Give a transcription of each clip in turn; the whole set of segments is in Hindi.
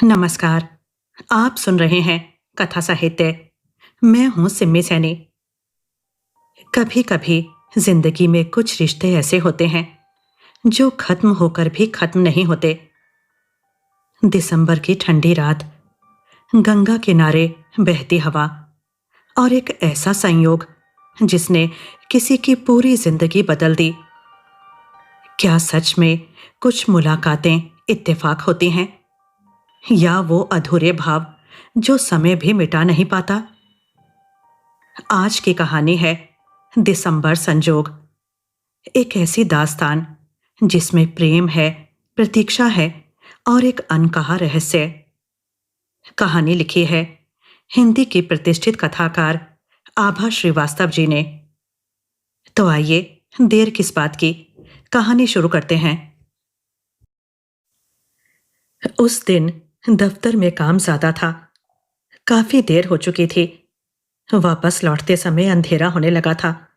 नमस्कार। आप सुन रहे हैं कथा साहित्य। मैं हूं सिम्मी सैनी। कभी कभी जिंदगी में कुछ रिश्ते ऐसे होते हैं जो खत्म होकर भी खत्म नहीं होते। दिसंबर की ठंडी रात, गंगा किनारे बहती हवा और एक ऐसा संयोग जिसने किसी की पूरी जिंदगी बदल दी। क्या सच में कुछ मुलाकातें इत्तेफाक होती हैं, या वो अधूरे भाव जो समय भी मिटा नहीं पाता? आज की कहानी है दिसंबर संजोग। एक ऐसी दास्तान जिसमें प्रेम है, प्रतीक्षा है और एक अनकहा रहस्य। कहानी लिखी है हिंदी की प्रतिष्ठित कथाकार आभा श्रीवास्तव जी ने। तो आइए, देर किस बात की, कहानी शुरू करते हैं। उस दिन दफ्तर में काम ज्यादा था। काफी देर हो चुकी थी। वापस लौटते समय अंधेरा होने लगा था।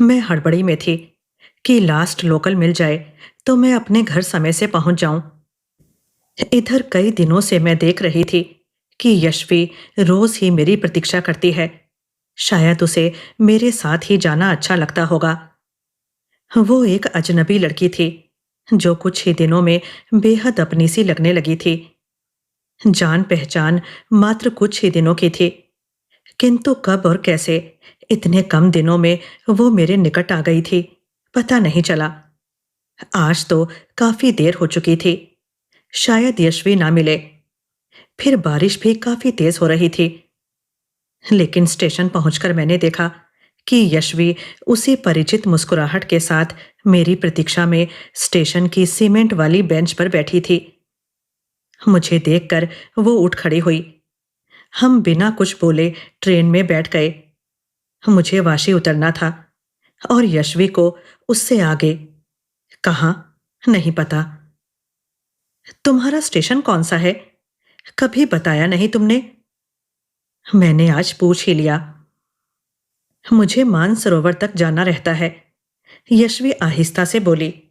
मैं हड़बड़ी में थी कि लास्ट लोकल मिल जाए तो मैं अपने घर समय से पहुंच जाऊं। इधर कई दिनों से मैं देख रही थी कि यशवी रोज ही मेरी प्रतीक्षा करती है। शायद उसे मेरे साथ ही जाना अच्छा लगता होगा। वो एक अजनबी लड़की थी जो कुछ ही दिनों में बेहद अपनी सी लगने लगी थी। जान पहचान मात्र कुछ ही दिनों की थी, किंतु कब और कैसे इतने कम दिनों में वो मेरे निकट आ गई थी, पता नहीं चला। आज तो काफी देर हो चुकी थी। शायद यशवी ना मिले। फिर बारिश भी काफी तेज हो रही थी। लेकिन स्टेशन पहुंचकर मैंने देखा कि यशवी उसी परिचित मुस्कुराहट के साथ मेरी प्रतीक्षा में स्टेशन की सीमेंट वाली बेंच पर बैठी थी। मुझे देखकर वो उठ खड़ी हुई। हम बिना कुछ बोले ट्रेन में बैठ गए। मुझे वाशी उतरना था और यशवी को उससे आगे। कहाँ, नहीं पता। तुम्हारा स्टेशन कौन सा है? कभी बताया नहीं तुमने। मैंने आज पूछ ही लिया। मुझे मानसरोवर तक जाना रहता है, यशवी आहिस्ता से बोली।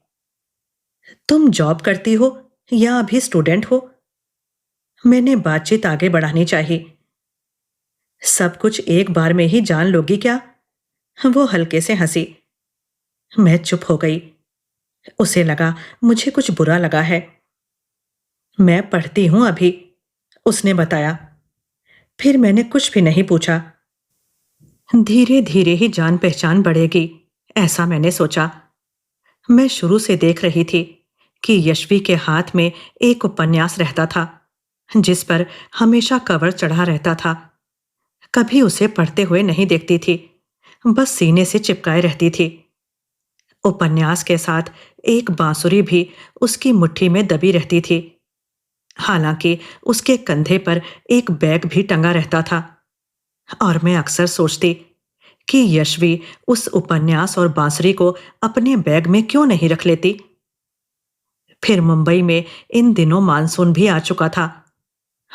तुम जॉब करती हो या अभी स्टूडेंट हो? मैंने बातचीत आगे बढ़ानी चाहिए। सब कुछ एक बार में ही जान लोगी क्या? वो हल्के से हंसी। मैं चुप हो गई। उसे लगा मुझे कुछ बुरा लगा है। मैं पढ़ती हूं अभी, उसने बताया। फिर मैंने कुछ भी नहीं पूछा। धीरे धीरे ही जान पहचान बढ़ेगी, ऐसा मैंने सोचा। मैं शुरू से देख रही थी कि यशवी के हाथ में एक उपन्यास रहता था जिस पर हमेशा कवर चढ़ा रहता था। कभी उसे पढ़ते हुए नहीं देखती थी, बस सीने से चिपकाए रहती थी। उपन्यास के साथ एक बांसुरी भी उसकी मुट्ठी में दबी रहती थी। हालांकि उसके कंधे पर एक बैग भी टंगा रहता था। और मैं अक्सर सोचती कि यशवी उस उपन्यास और बांसुरी को अपने बैग में क्यों नहीं रख लेती। फिर मुंबई में इन दिनों मानसून भी आ चुका था।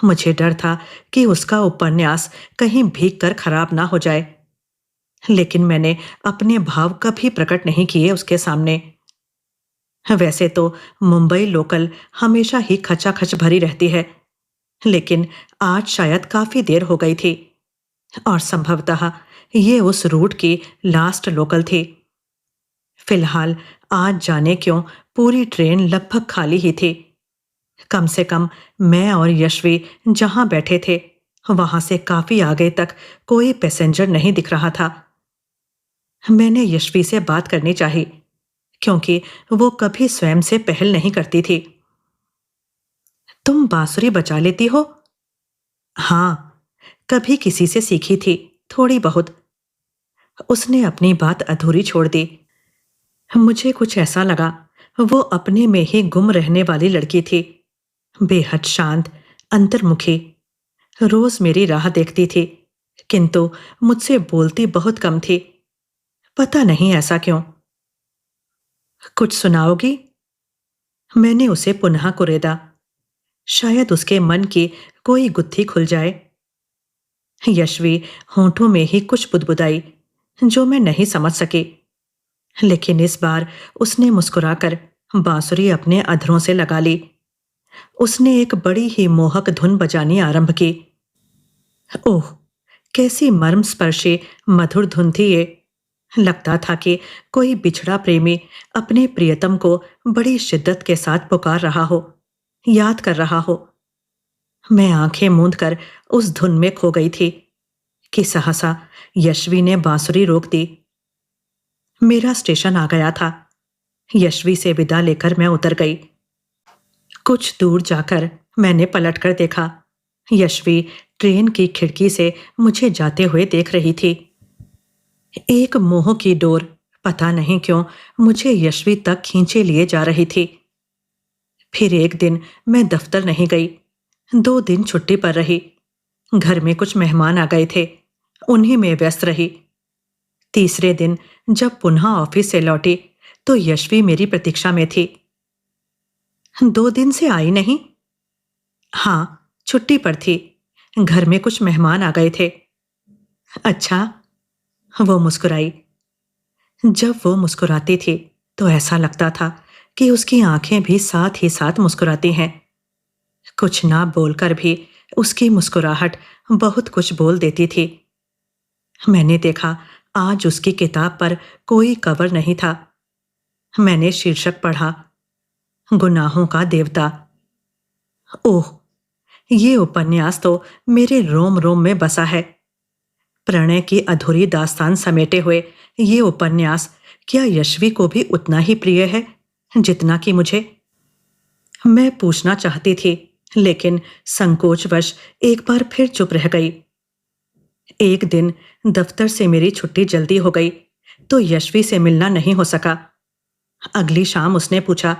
मुझे डर था कि उसका उपन्यास कहीं भीग कर खराब ना हो जाए। लेकिन मैंने अपने भाव कभी प्रकट नहीं किए उसके सामने। वैसे तो मुंबई लोकल हमेशा ही खचाखच भरी रहती है, लेकिन आज शायद काफी देर हो गई थी और संभवतः ये उस रूट की लास्ट लोकल थी। फिलहाल आज जाने क्यों पूरी ट्रेन लगभग खाली ही थी। कम से कम मैं और यशवी जहां बैठे थे वहां से काफी आगे तक कोई पैसेंजर नहीं दिख रहा था। मैंने यशवी से बात करनी चाहिए, क्योंकि वो कभी स्वयं से पहल नहीं करती थी। तुम बांसुरी बजा लेती हो? हाँ, कभी किसी से सीखी थी, थोड़ी बहुत। उसने अपनी बात अधूरी छोड़ दी। मुझे कुछ ऐसा लगा वो अपने में ही गुम रहने वाली लड़की थी, बेहद शांत, अंतर्मुखी। रोज मेरी राह देखती थी, किंतु मुझसे बोलती बहुत कम थी। पता नहीं ऐसा क्यों। कुछ सुनाओगी? मैंने उसे पुनः कुरेदा। शायद उसके मन की कोई गुत्थी खुल जाए। यशवी होठों में ही कुछ बुदबुदाई जो मैं नहीं समझ सकी। लेकिन इस बार उसने मुस्कुराकर बांसुरी अपने अधरों से लगा ली। उसने एक बड़ी ही मोहक धुन बजानी आरंभ की। ओह! कैसी मर्मस्पर्शी मधुर धुन थी ये। लगता था कि कोई बिछड़ा प्रेमी अपने प्रियतम को बड़ी शिद्दत के साथ पुकार रहा हो, याद कर रहा हो। मैं आंखें मूंद कर उस धुन में खो गई थी कि सहसा यशवी ने बांसुरी रोक दी। मेरा स्टेशन आ गया था। यशवी से विदा लेकर मैं उतर गई। कुछ दूर जाकर मैंने पलटकर देखा। यशवी ट्रेन की खिड़की से मुझे जाते हुए देख रही थी। एक मोह की डोर पता नहीं क्यों मुझे यशवी तक खींचे लिए जा रही थी। फिर एक दिन मैं दफ्तर नहीं गई। 2 दिन छुट्टी पर रही। घर में कुछ मेहमान आ गए थे, उन्हीं में व्यस्त रही। तीसरे दिन जब पुनः ऑफिस से लौटी तो यशवी मेरी प्रतीक्षा में थी। 2 दिन से आई नहीं? हाँ, छुट्टी पर थी। घर में कुछ मेहमान आ गए थे। अच्छा, वो मुस्कुराई। जब वो मुस्कुराती थी तो ऐसा लगता था कि उसकी आंखें भी साथ ही साथ मुस्कुराती हैं। कुछ ना बोलकर भी उसकी मुस्कुराहट बहुत कुछ बोल देती थी। मैंने देखा आज उसकी किताब पर कोई कवर नहीं था। मैंने शीर्षक पढ़ा, गुनाहों का देवता। ओह! ये उपन्यास तो मेरे रोम रोम में बसा है। प्रणय की अधूरी दास्तान समेटे हुए ये उपन्यास क्या यशवी को भी उतना ही प्रिय है जितना कि मुझे? मैं पूछना चाहती थी, लेकिन संकोचवश एक बार फिर चुप रह गई। एक दिन दफ्तर से मेरी छुट्टी जल्दी हो गई तो यशवी से मिलना नहीं हो सका। अगली शाम उसने पूछा,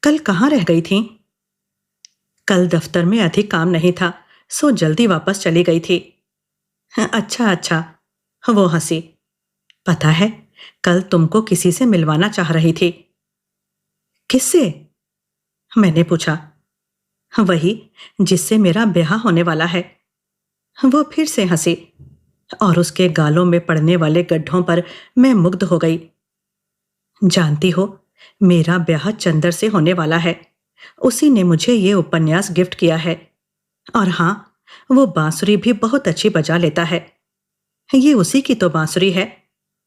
कल कहाँ रह गई थी? कल दफ्तर में अधिक काम नहीं था, सो जल्दी वापस चली गई थी। अच्छा अच्छा, वो हंसी। पता है, कल तुमको किसी से मिलवाना चाह रही थी। किससे? मैंने पूछा। वही जिससे मेरा ब्याह होने वाला है। वो फिर से हंसी और उसके गालों में पड़ने वाले गड्ढों पर मैं मुग्ध हो गई। जानती हो, मेरा ब्याह चंदर से होने वाला है। उसी ने मुझे ये उपन्यास गिफ्ट किया है। और हाँ, वो बांसुरी भी बहुत अच्छी बजा लेता है। ये उसी की तो बांसुरी है।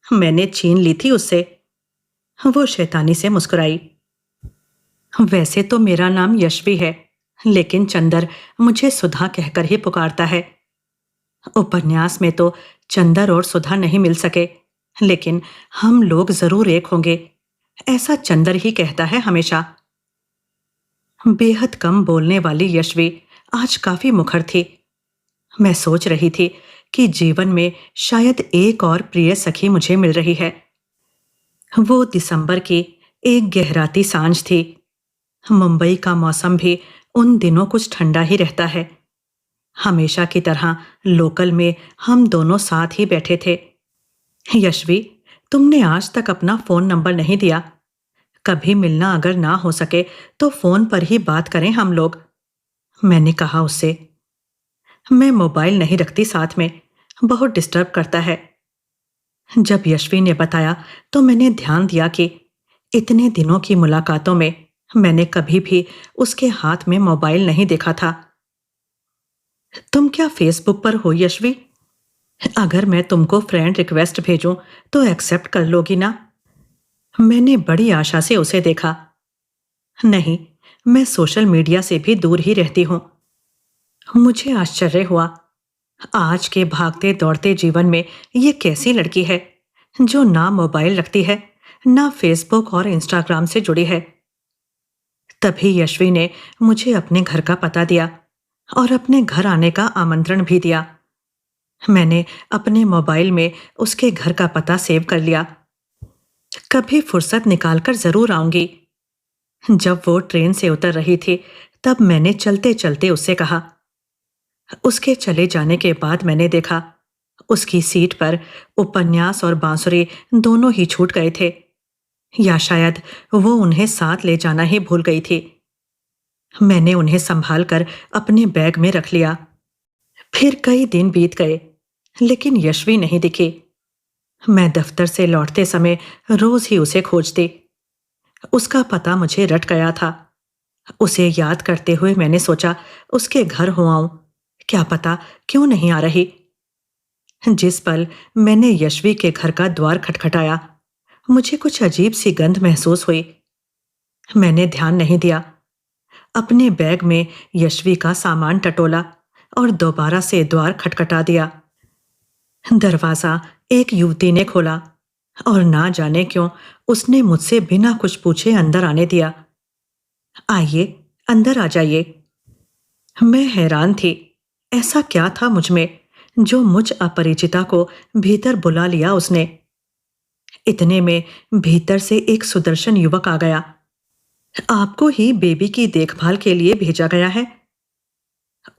मैंने छीन ली थी उससे। वो शैतानी से मुस्कुराई। वैसे तो मेरा नाम यशवी है, लेकिन चंदर मुझे सुधा कहकर ही पुकारता है। उपन्यास में तो चंदर और सुधा नहीं मिल सके, लेकिन हम लोग जरूर एक होंगे, ऐसा चंदर ही कहता है हमेशा। बेहद कम बोलने वाली यशवी आज काफी मुखर थी। मैं सोच रही थी कि जीवन में शायद एक और प्रिय सखी मुझे मिल रही है। वो दिसंबर की एक गहराती सांझ थी। मुंबई का मौसम भी उन दिनों कुछ ठंडा ही रहता है। हमेशा की तरह लोकल में हम दोनों साथ ही बैठे थे। यशवी, तुमने आज तक अपना फोन नंबर नहीं दिया। कभी मिलना अगर ना हो सके तो फोन पर ही बात करें हम लोग, मैंने कहा उससे। मैं मोबाइल नहीं रखती साथ में, बहुत डिस्टर्ब करता है। जब यशवी ने बताया तो मैंने ध्यान दिया कि इतने दिनों की मुलाकातों में मैंने कभी भी उसके हाथ में मोबाइल नहीं देखा था। तुम क्या फेसबुक पर हो यशवी? अगर मैं तुमको फ्रेंड रिक्वेस्ट भेजूं तो एक्सेप्ट कर लोगी ना? मैंने बड़ी आशा से उसे देखा। नहीं, मैं सोशल मीडिया से भी दूर ही रहती हूं। मुझे आश्चर्य हुआ। आज के भागते दौड़ते जीवन में ये कैसी लड़की है जो ना मोबाइल रखती है, ना फेसबुक और इंस्टाग्राम से जुड़ी है। तभी यशवी ने मुझे अपने घर का पता दिया और अपने घर आने का आमंत्रण भी दिया। मैंने अपने मोबाइल में उसके घर का पता सेव कर लिया। कभी फुर्सत निकालकर जरूर आऊंगी। जब वो ट्रेन से उतर रही थी तब मैंने चलते चलते उससे कहा। उसके चले जाने के बाद मैंने देखा उसकी सीट पर उपन्यास और बांसुरी दोनों ही छूट गए थे, या शायद वो उन्हें साथ ले जाना ही भूल गई थी। मैंने उन्हें संभाल कर अपने बैग में रख लिया। फिर कई दिन बीत गए, लेकिन यशवी नहीं दिखी। मैं दफ्तर से लौटते समय रोज ही उसे खोजती। उसका पता मुझे रट गया था। उसे याद करते हुए मैंने सोचा उसके घर हो आऊं। क्या पता क्यों नहीं आ रही। जिस पल मैंने यशवी के घर का द्वार खटखटाया, मुझे कुछ अजीब सी गंध महसूस हुई। मैंने ध्यान नहीं दिया। अपने बैग में यशवी का सामान टटोला और दोबारा से द्वार खटखटा दिया। दरवाजा एक युवती ने खोला और ना जाने क्यों उसने मुझसे बिना कुछ पूछे अंदर आने दिया। आइए, अंदर आ जाइए। मैं हैरान थी। ऐसा क्या था मुझ में जो मुझ अपरिचिता को भीतर बुला लिया उसने। इतने में भीतर से एक सुदर्शन युवक आ गया। आपको ही बेबी की देखभाल के लिए भेजा गया है।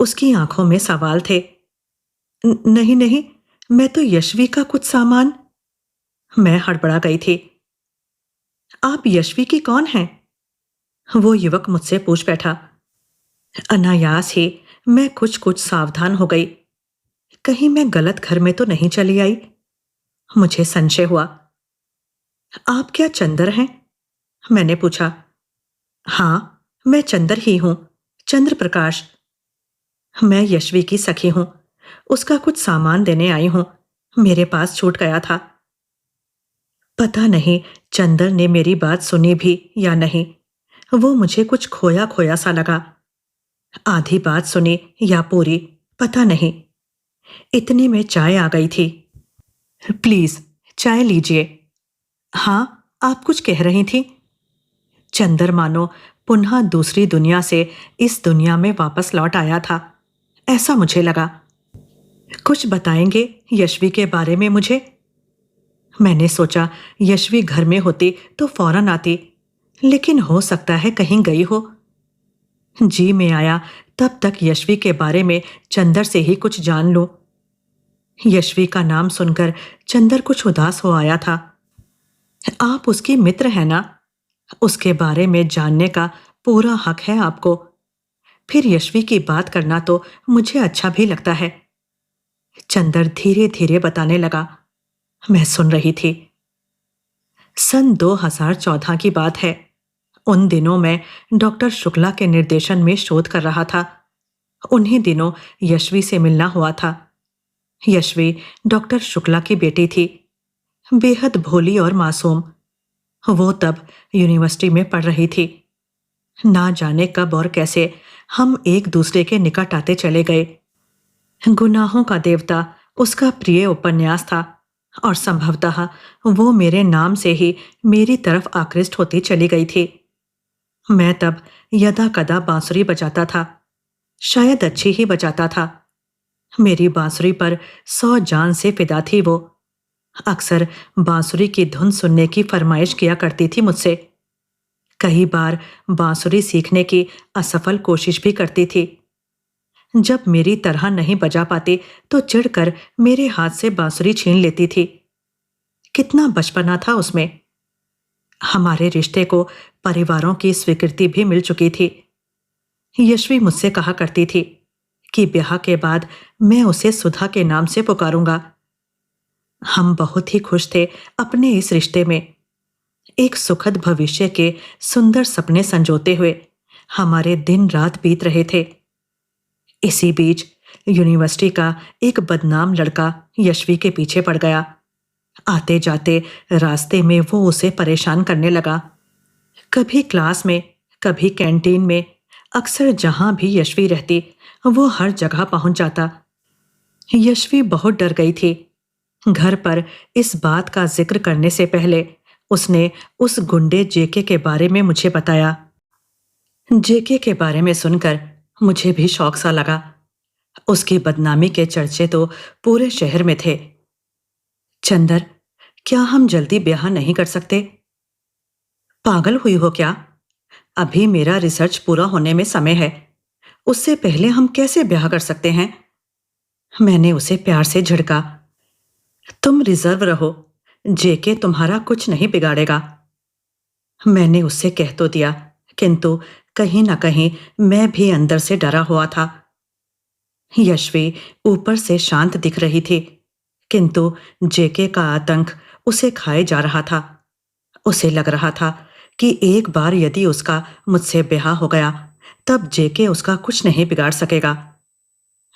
उसकी आंखों में सवाल थे। नहीं नहीं, मैं तो यशवी का कुछ सामान। मैं हड़बड़ा गई थी। आप यशवी की कौन हैं? वो युवक मुझसे पूछ बैठा। अनायास ही मैं कुछ कुछ सावधान हो गई। कहीं मैं गलत घर में तो नहीं चली आई। मुझे संशय हुआ। आप क्या चंदर हैं? मैंने पूछा। हाँ, मैं चंदर ही हूं, चंद्र प्रकाश। मैं यशवी की सखी हूं। उसका कुछ सामान देने आई हूं। मेरे पास छूट गया था। पता नहीं चंदर ने मेरी बात सुनी भी या नहीं। वो मुझे कुछ खोया खोया सा लगा। आधी बात सुनी या पूरी, पता नहीं। इतने में चाय आ गई थी। प्लीज, चाय लीजिए। हाँ, आप कुछ कह रही थी। चंदर मानो पुनः दूसरी दुनिया से इस दुनिया में वापस लौट आया था, ऐसा मुझे लगा। कुछ बताएंगे यशवी के बारे में मुझे? मैंने सोचा यशवी घर में होती तो फौरन आती, लेकिन हो सकता है कहीं गई हो। जी में आया तब तक यशवी के बारे में चंदर से ही कुछ जान लूं। यशवी का नाम सुनकर चंदर कुछ उदास हो आया था। आप उसकी मित्र हैं ना? उसके बारे में जानने का पूरा हक है आपको। फिर यशवी की बात करना तो मुझे अच्छा भी लगता है। चंदर धीरे धीरे बताने लगा। मैं सुन रही थी। सन 2014 की बात है। उन दिनों मैं डॉक्टर शुक्ला के निर्देशन में शोध कर रहा था। उन्हीं दिनों यशवी से मिलना हुआ था। यशवी डॉक्टर शुक्ला की बेटी थी, बेहद भोली और मासूम। वो तब यूनिवर्सिटी में पढ़ रही थी। ना जाने कब और कैसे हम एक दूसरे के निकट आते चले गए। गुनाहों का देवता उसका प्रिय उपन्यास था और संभवतः वो मेरे नाम से ही मेरी तरफ आकृष्ट होती चली गई थी। मैं तब यदा कदा बांसुरी बजाता था, शायद अच्छी ही बजाता था। मेरी बांसुरी पर 100 जान से फिदा थी वो। अक्सर बांसुरी की धुन सुनने की फरमाइश किया करती थी मुझसे। कई बार बांसुरी सीखने की असफल कोशिश भी करती थी। जब मेरी तरह नहीं बजा पाती तो चिढ़कर मेरे हाथ से बांसुरी छीन लेती थी। कितना बचपना था उसमें। हमारे रिश्ते को परिवारों की स्वीकृति भी मिल चुकी थी। यशवी मुझसे कहा करती थी कि ब्याह के बाद मैं उसे सुधा के नाम से पुकारूंगा। हम बहुत ही खुश थे अपने इस रिश्ते में। एक सुखद भविष्य के सुंदर सपने संजोते हुए हमारे दिन रात बीत रहे थे। इसी बीच यूनिवर्सिटी का एक बदनाम लड़का यशवी के पीछे पड़ गया। आते जाते रास्ते में वो उसे परेशान करने लगा। कभी क्लास में, कभी कैंटीन में, अक्सर जहां भी यशवी रहती वो हर जगह पहुंच जाता। यशवी बहुत डर गई थी। घर पर इस बात का जिक्र करने से पहले उसने उस गुंडे जेके के बारे में मुझे बताया। जेके के बारे में सुनकर मुझे भी शौक सा लगा। उसकी बदनामी के चर्चे तो पूरे शहर में थे। चंदर, क्या हम जल्दी ब्याह नहीं कर सकते? पागल हुई हो क्या? अभी मेरा रिसर्च पूरा होने में समय है। उससे पहले हम कैसे ब्याह कर सकते हैं? मैंने उसे प्यार से झिड़का। तुम रिजर्व रहो, जेके तुम्हारा कुछ नहीं बिगाड़ेगा। मैंने उससे कह तो दिया, किंतु कहीं ना कहीं मैं भी अंदर से डरा हुआ था। यशवी ऊपर से शांत दिख रही थी, किंतु जेके का आतंक उसे खाए जा रहा था। उसे लग रहा था कि एक बार यदि उसका मुझसे ब्याह हो गया, तब जेके उसका कुछ नहीं बिगाड़ सकेगा।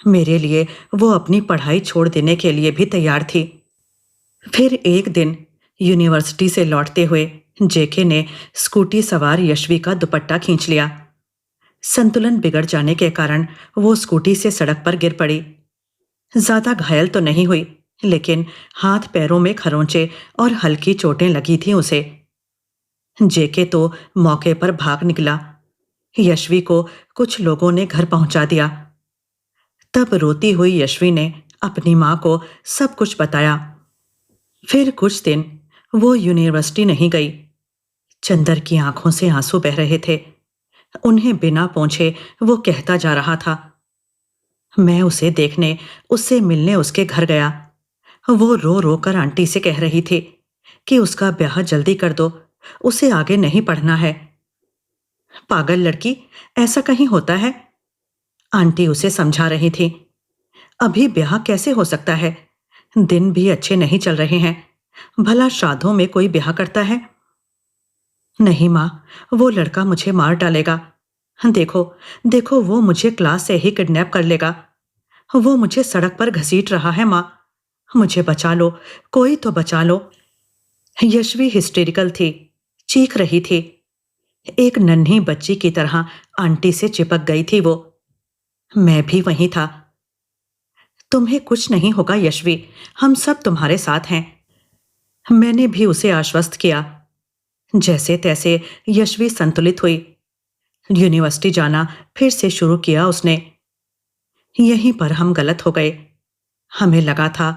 मेरे लिए वो अपनी पढ़ाई छोड़ देने के लिए भी तैयार थी। फिर एक दिन यूनिवर्सिटी से लौटते हुए जेके ने स्कूटी सवार यशवी का दुपट्टा खींच लिया। संतुलन बिगड़ जाने के कारण वो स्कूटी से सड़क पर गिर पड़ी। ज्यादा घायल तो नहीं हुई, लेकिन हाथ पैरों में खरोंचे और हल्की चोटें लगी थीं उसे। जेके तो मौके पर भाग निकला। यशवी को कुछ लोगों ने घर पहुंचा दिया। तब रोती हुई यशवी ने अपनी मां को सब कुछ बताया। फिर कुछ दिन वो यूनिवर्सिटी नहीं गई। चंदर की आंखों से आंसू बह रहे थे। उन्हें बिना पूछे वो कहता जा रहा था। मैं उसे देखने, उससे मिलने उसके घर गया। वो रो रो कर आंटी से कह रही थी कि उसका ब्याह जल्दी कर दो, उसे आगे नहीं पढ़ना है। पागल लड़की, ऐसा कहीं होता है? आंटी उसे समझा रही थी। अभी ब्याह कैसे हो सकता है? दिन भी अच्छे नहीं चल रहे हैं। भला श्राद्धों में कोई ब्याह करता है? नहीं माँ, वो लड़का मुझे मार डालेगा। देखो, देखो, वो मुझे क्लास से ही किडनैप कर लेगा। वो मुझे सड़क पर घसीट रहा है माँ। मुझे बचा लो, कोई तो बचा लो। यशवी हिस्टेरिकल थी, चीख रही थी। एक नन्ही बच्ची की तरह आंटी से चिपक गई थी वो। मैं भी वहीं था। तुम्हें कुछ नहीं होगा यशवी, हम सब तुम्हारे साथ हैं। मैंने भी उसे आश्वस्त किया। जैसे तैसे यशवी संतुलित हुई। यूनिवर्सिटी जाना फिर से शुरू किया उसने। यहीं पर हम गलत हो गए। हमें लगा था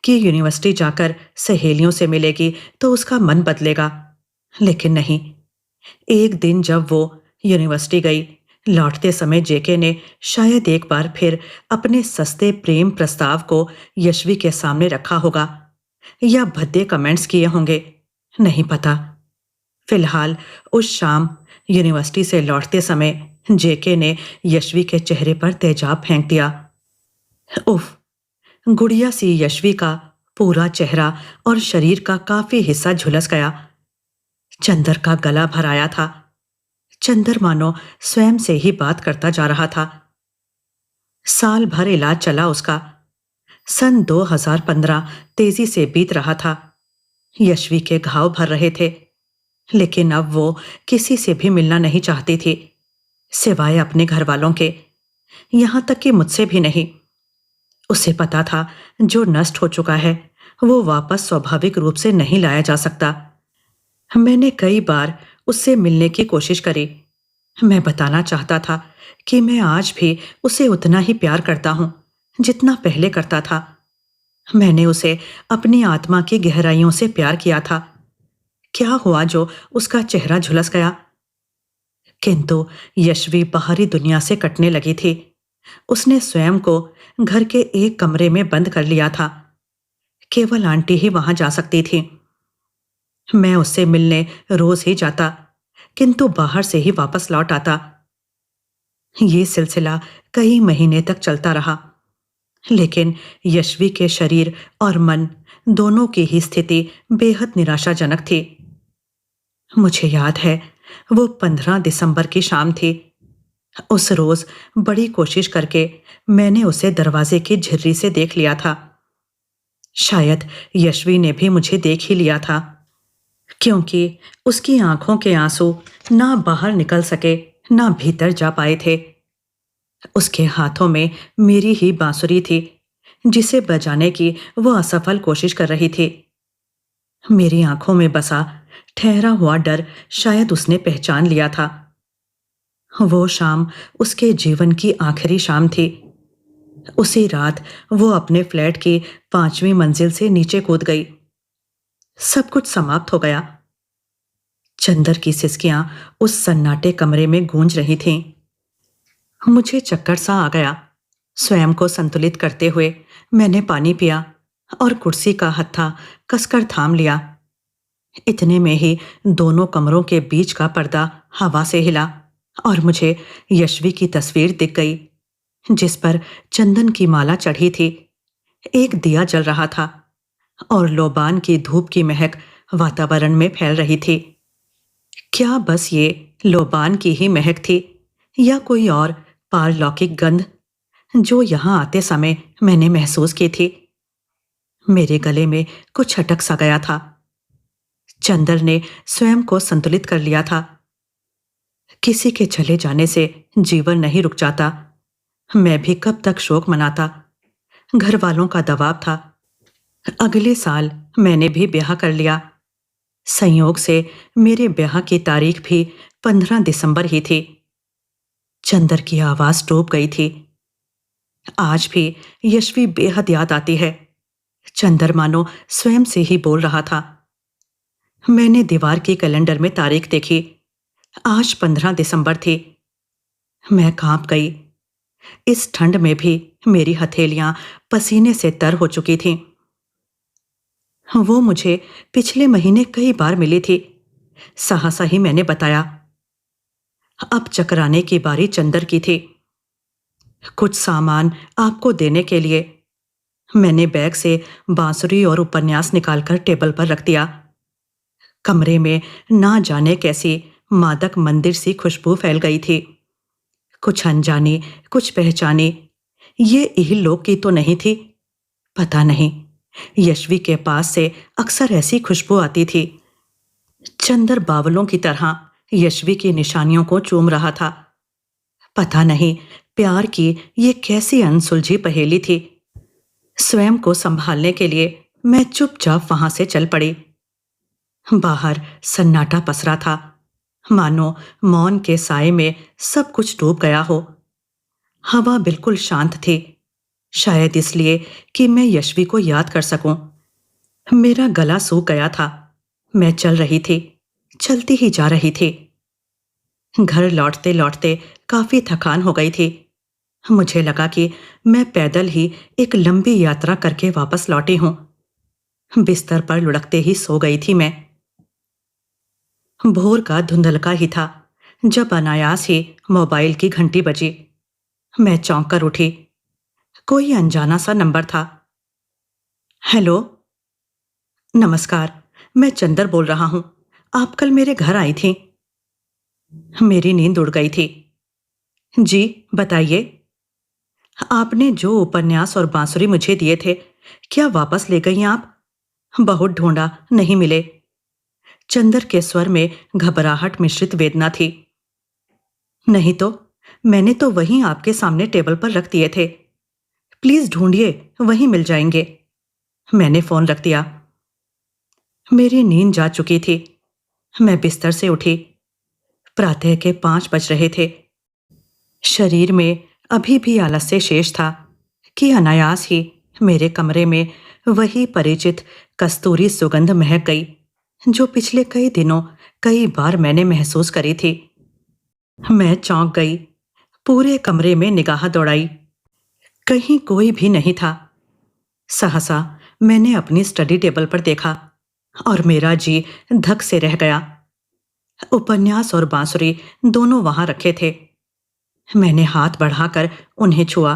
कि यूनिवर्सिटी जाकर सहेलियों से मिलेगी तो उसका मन बदलेगा, लेकिन नहीं। एक दिन जब वो यूनिवर्सिटी गई, लौटते समय जेके ने शायद एक बार फिर अपने सस्ते प्रेम प्रस्ताव को यशवी के सामने रखा होगा, या भद्दे कमेंट्स किए होंगे, नहीं पता। फिलहाल उस शाम यूनिवर्सिटी से लौटते समय जेके ने यशवी के चेहरे पर तेजाब फेंक दिया। उफ! गुड़िया सी यशवी का पूरा चेहरा और शरीर का काफी हिस्सा झुलस गया। चंदर का गला भर आया था। चंदर मानो स्वयं से ही बात करता जा रहा था। साल भर इलाज चला उसका। सन 2015 तेजी से बीत रहा था। यशवी के घाव भर रहे थे, लेकिन अब वो किसी से भी मिलना नहीं चाहती थी, सिवाय अपने घर वालों के। यहां तक कि मुझसे भी नहीं। उसे पता था जो नष्ट हो चुका है वो वापस स्वाभाविक रूप से नहीं लाया जा सकता। मैंने कई बार उससे मिलने की कोशिश करी। मैं बताना चाहता था कि मैं आज भी उसे उतना ही प्यार करता हूं जितना पहले करता था। मैंने उसे अपनी आत्मा की गहराइयों से प्यार किया था। क्या हुआ जो उसका चेहरा झुलस गया? किंतु यशवी बाहरी दुनिया से कटने लगी थी। उसने स्वयं को घर के एक कमरे में बंद कर लिया था। केवल आंटी ही वहां जा सकती थी। मैं उससे मिलने रोज ही जाता, किंतु बाहर से ही वापस लौट आता। ये सिलसिला कई महीने तक चलता रहा, लेकिन यशवी के शरीर और मन दोनों की ही स्थिति बेहद निराशाजनक थी। मुझे याद है, वो 15 दिसंबर की शाम थी। उस रोज बड़ी कोशिश करके मैंने उसे दरवाजे की झिर्री से देख लिया था। शायद यशवी ने भी मुझे देख ही लिया था, क्योंकि उसकी आंखों के आंसू ना बाहर निकल सके ना भीतर जा पाए थे। उसके हाथों में मेरी ही बांसुरी थी, जिसे बजाने की वो असफल कोशिश कर रही थी। मेरी आंखों में बसा ठहरा हुआ डर शायद उसने पहचान लिया था। वो शाम उसके जीवन की आखिरी शाम थी। उसी रात वो अपने फ्लैट की 5वीं मंजिल से नीचे कूद गई। सब कुछ समाप्त हो गया। चंदर की सिसकियां उस सन्नाटे कमरे में गूंज रही थीं। मुझे चक्कर सा आ गया। स्वयं को संतुलित करते हुए मैंने पानी पिया और कुर्सी का हत्था कसकर थाम लिया। इतने में ही दोनों कमरों के बीच का पर्दा हवा से हिला और मुझे यशवी की तस्वीर दिख गई, जिस पर चंदन की माला चढ़ी थी। एक दिया जल रहा था। और लोबान की धूप की महक वातावरण में फैल रही थी। क्या बस ये लोबान की ही महक थी या कोई और पारलौकिक गंध जो यहाँ आते समय मैंने महसूस की थी? मेरे गले में कुछ अटक सा गया था। चंदर ने स्वयं को संतुलित कर लिया था। किसी के चले जाने से जीवन नहीं रुक जाता। मैं भी कब तक शोक मनाता। घर वालों का दबाव था। अगले साल मैंने भी ब्याह कर लिया। संयोग से मेरे ब्याह की तारीख भी 15 दिसंबर ही थी। चंदर की आवाज डूब गई थी। आज भी यशवी बेहद याद आती है। चंदर मानो स्वयं से ही बोल रहा था। मैंने दीवार की कैलेंडर में तारीख देखी। आज 15 दिसंबर थी। मैं कांप गई। इस ठंड में भी मेरी हथेलियां पसीने से तर हो चुकी थीं। वो मुझे पिछले महीने कई बार मिली थी। सहसा ही मैंने बताया। अब चकराने की बारी चंदर की थी। कुछ सामान आपको देने के लिए। मैंने बैग से बांसुरी और उपन्यास निकालकर टेबल पर रख दिया। कमरे में ना जाने कैसी मादक मंदिर सी खुशबू फैल गई थी। कुछ अनजानी, कुछ पहचानी। ये इहलोक की तो नहीं थी। पता नहीं, यशवी के पास से अक्सर ऐसी खुशबू आती थी। चंदर बावलों की तरह यशवी की निशानियों को चूम रहा था। पता नहीं प्यार की ये कैसी अनसुलझी पहेली थी। स्वयं को संभालने के लिए मैं चुपचाप वहां से चल पड़ी। बाहर सन्नाटा पसरा था, मानो मौन के साए में सब कुछ डूब गया हो। हवा बिल्कुल शांत थी, शायद इसलिए कि मैं यशवी को याद कर सकूं। मेरा गला सूख गया था। मैं चल रही थी, चलती ही जा रही थी। घर लौटते लौटते काफी थकान हो गई थी। मुझे लगा कि मैं पैदल ही एक लंबी यात्रा करके वापस लौटी हूं। बिस्तर पर लुढ़कते ही सो गई थी मैं। भोर का धुंधलका ही था जब अनायास ही मोबाइल की घंटी बजी। मैं चौंक कर उठी। कोई अनजाना सा नंबर था। हेलो। नमस्कार, मैं चंदर बोल रहा हूं। आप कल मेरे घर आई थी। मेरी नींद उड़ गई थी। जी, बताइए। आपने जो उपन्यास और बांसुरी मुझे दिए थे, क्या वापस ले गई आप? बहुत ढूंढा, नहीं मिले। चंदर के स्वर में घबराहट मिश्रित वेदना थी। नहीं तो, मैंने तो वहीं आपके सामने टेबल पर रख दिए थे। प्लीज ढूंढिए, वहीं मिल जाएंगे। मैंने फोन रख दिया। मेरी नींद जा चुकी थी। मैं बिस्तर से उठी। प्रातः के 5 बज रहे थे। शरीर में अभी भी आलस्य शेष था कि अनायास ही मेरे कमरे में वही परिचित कस्तूरी सुगंध महक गई जो पिछले कई दिनों कई बार मैंने महसूस करी थी। मैं चौंक गई। पूरे कमरे में निगाह दौड़ाई। कहीं कोई भी नहीं था। सहसा मैंने अपनी स्टडी टेबल पर देखा और मेरा जी धक से रह गया। उपन्यास और बांसुरी दोनों वहां रखे थे। मैंने हाथ बढ़ाकर उन्हें छुआ।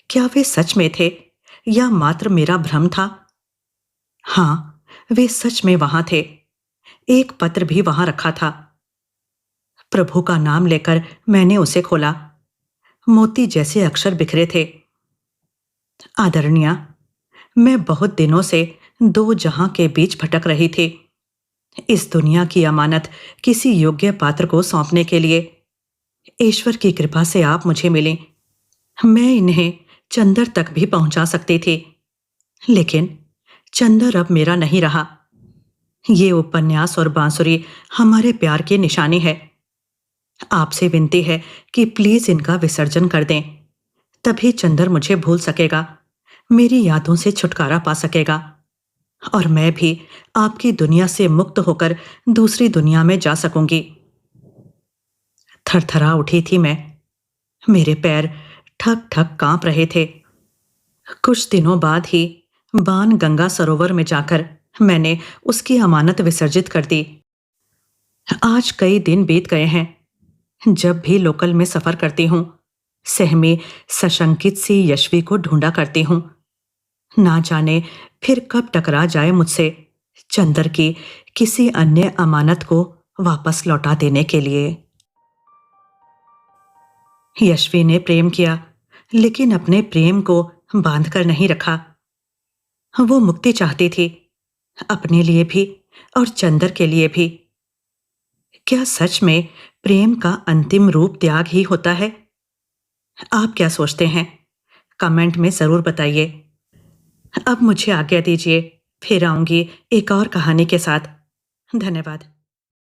क्या वे सच में थे या मात्र मेरा भ्रम था? हाँ, वे सच में वहां थे। एक पत्र भी वहां रखा था। प्रभु का नाम लेकर मैंने उसे खोला। मोती जैसे अक्षर बिखरे थे। आदरणीय, मैं बहुत दिनों से दो जहां के बीच भटक रही थी। इस दुनिया की अमानत किसी योग्य पात्र को सौंपने के लिए ईश्वर की कृपा से आप मुझे मिले। मैं इन्हें चंदर तक भी पहुंचा सकती थी, लेकिन चंदर अब मेरा नहीं रहा। ये उपन्यास और बांसुरी हमारे प्यार की निशानी है। आपसे विनती है कि प्लीज इनका विसर्जन कर दें। तभी चंदर मुझे भूल सकेगा, मेरी यादों से छुटकारा पा सकेगा और मैं भी आपकी दुनिया से मुक्त होकर दूसरी दुनिया में जा सकूंगी। थरथरा उठी थी मैं। मेरे पैर ठक ठक कांप रहे थे। कुछ दिनों बाद ही बाण गंगा सरोवर में जाकर मैंने उसकी अमानत विसर्जित कर दी। आज कई दिन बीत गए हैं। जब भी लोकल में सफर करती हूँ, सहमी सशंकित सी यशवी को ढूंढा करती हूँ। ना जाने फिर कब टकरा जाए मुझसे चंदर की किसी अन्य अमानत को वापस लौटा देने के लिए। यशवी ने प्रेम किया, लेकिन अपने प्रेम को बांध कर नहीं रखा। वो मुक्ति चाहती थी, अपने लिए भी और चंदर के लिए भी। क्या सच में प्रेम का अंतिम रूप त्याग ही होता है? आप क्या सोचते हैं? कमेंट में जरूर बताइए। अब मुझे आज्ञा दीजिए, फिर आऊंगी एक और कहानी के साथ। धन्यवाद।